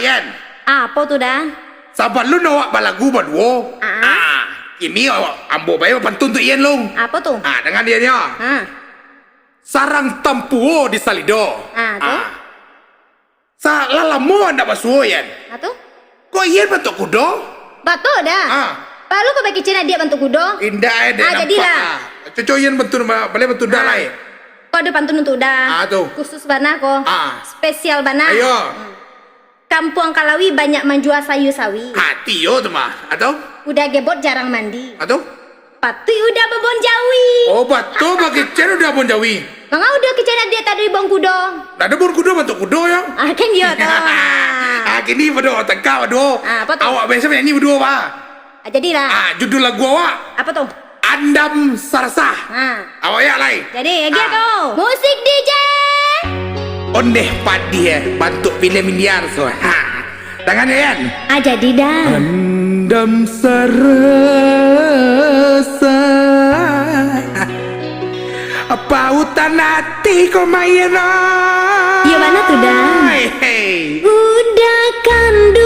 Yan. Apa tuh dah? Sabar lu nawak balagu baduo. Ini ambo bayo pantun tu Ian long. Apa tuh? Dengan dia nya. Sarang tampuo di salido. Tuh. Sa lalamu anda basuo Yan. Tuh. Kok Ian bentuk kudo? Betul dah. Lalu kau bagi cina dia bentuk kudo? Indah deh nampak. Jadilah. Cucu Ian bentuk boleh bentuk dah lah. Kau ada pantun untuk dah. Tuh. Khusus bana kau. Spesial bana. Ayo. Kampung Kalawi banyak menjual sayu sawi. Hati yo tu mah. Atau? Udah gebot jarang mandi. Atau? Patui udah bebon jawi. Oh betul bagi cen udah bon jawi. Manga udah kecana dia tadi bong kudo. Ada bon kudo bentuk kudo ya. Kan dia tu. Kini berdua tengkau berdua. Apa tu? Awak biasa nyanyi berdua pak. Jadilah. Judul lagu awak. Apa tuh? Andam Sarsah. Awak ya lai. Jadi dia tu. Musik DJ. Ondeh padi bantu film Indiar so. Tangan Yan. Jadi dah. Andam Sarsah. Apa hutan hati kau main? Ya mana tu dah? Udah kandung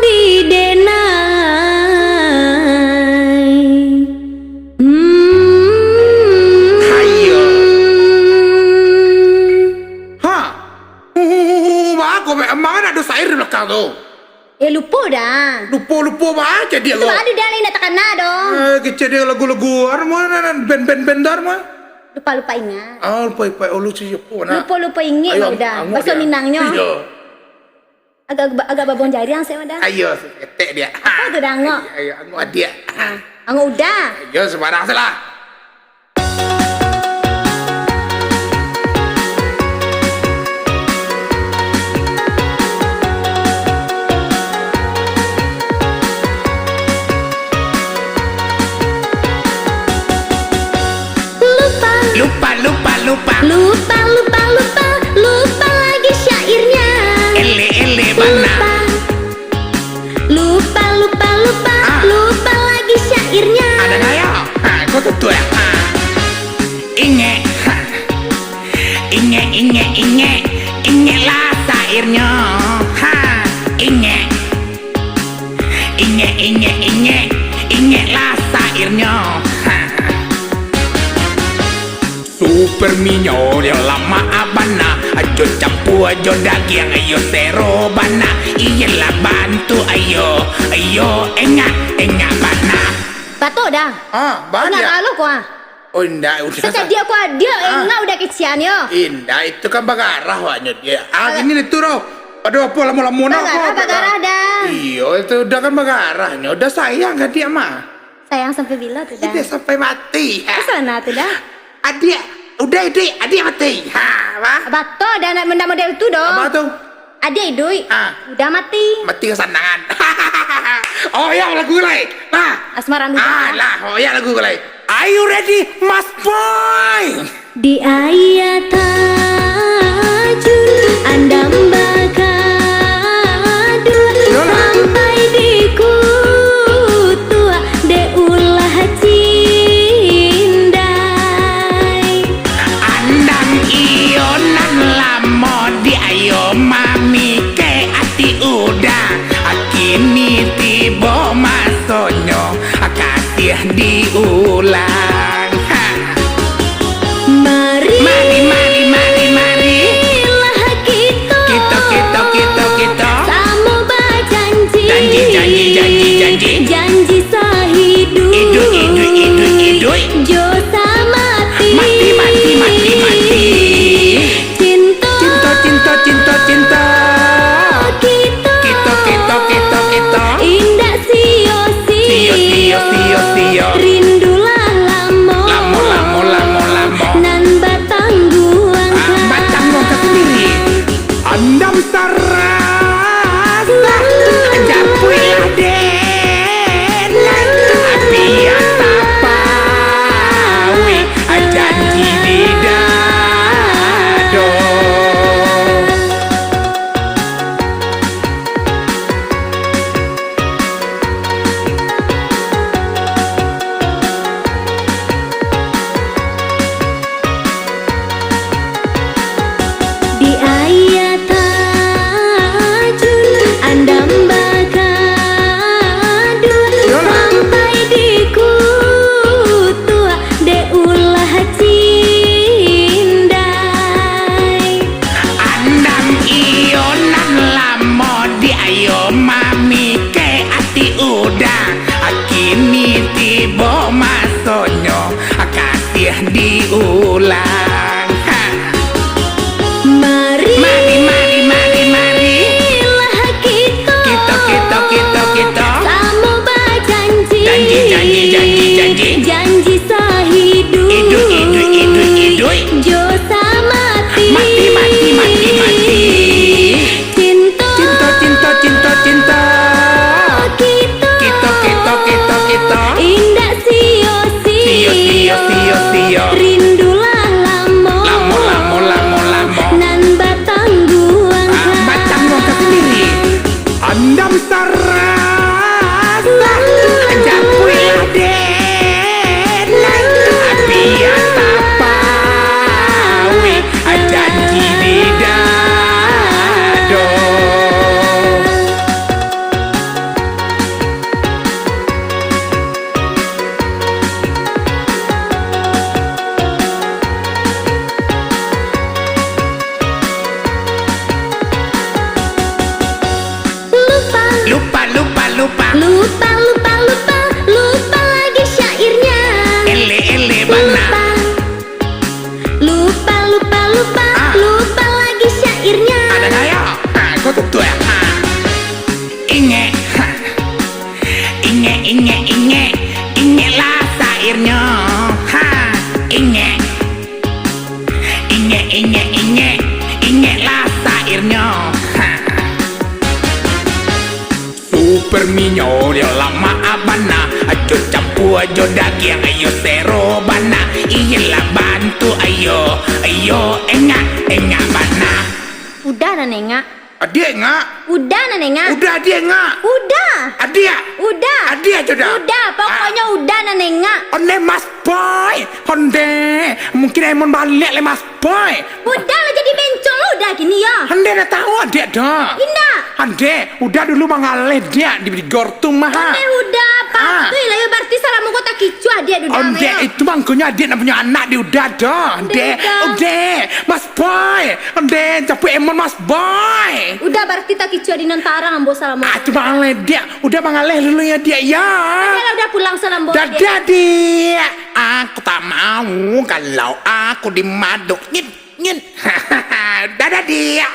di denai. Hayo. Aku mana ada sair di belakang tu? Lupa dah. Lupa baca dia Itu lo. ada dah lain nak tekan dong. Kecil dia lagu-lagu mana band-band dar mah. Lupa ingat. Lupa lu siapa nak. Lupa ingat udah. Bahasa Minangnya. Agak babon jari yang saya dah. Ayo, ketek dia. Apa tu dah ngok? Ayo, angok dia. Angok udah. Ayo sembarang salah. Lupa lagi syairnya. Ele mana? Lupa lagi syairnya. Ada nggak ya? Kau tentu ya. Inge lah syairnya. Inge lah syairnya. Super minyo yang lama abana. Ajo campur ajo daging ayo sero bana. Iyalah bantu ayo enggak bana. Betul dah. Banyak. Enggak lalu kau. Oh indah udah. Sedia kau dia enggak udah kecian yo. Indah itu kan bagarah wanya dia. Gini itu roh. Aduh apa lama-lama nak kau. Bagarah dah. Iya itu udah kan bagarahnya. Udah sayang kan dia mah. Sayang sampai bila tu dah? Dia sampai mati. Kesana tu dah. Adik mati. Betul dah nak benda model tu doh. Apa tu? Adik Dui. Udah mati. Mati kesandangan. Oh ya lagu lain. Asmara dulu. Oh ya lagu lain. Are you ready, Mas Boy? Di ayat tajul andam bakadu sampai di kutua de ulah cindai. Andam ionan lamo di ayo mami ke ati udah. Kini tiba masonyo kasih diulang. Mari lah kita sama berjanji. Janji sahidu. Jo sama mati. Cinta. minyo dia lama abana ajo campur ajo daging ayo sero bana iyalah bantu ayo enggak bana. Udah na nengak. Adia enggak? Udah na nengak. Udah dia enggak? Udah. Adia. Udah. Adia sudah. Udah, pokoknya udah na nengak. Onde Mas Boy, onde mungkin Emon balik le Mas Boy. Udah lah jadi bencong lo udah gini ya. Onde dah tahu adik dah. Indah. Onde udah dulu mengalir dia di gortum mah. Onde udah apa? Tuh lah ya berarti salamu kota kicu adik udah. Onde itu mangkonya adik nak punya anak dia udah dah. Onde Mas Boy, onde capek Emon Mas Boy. Udah berarti tak kicu di nantara ambo salamu. Cuma mengalir dia, udah mengalir dulu ya dia ya. Udah pulang salam Dadah dia. Aku tak mau kalau aku dimaduk. Nyet. Dadah dia.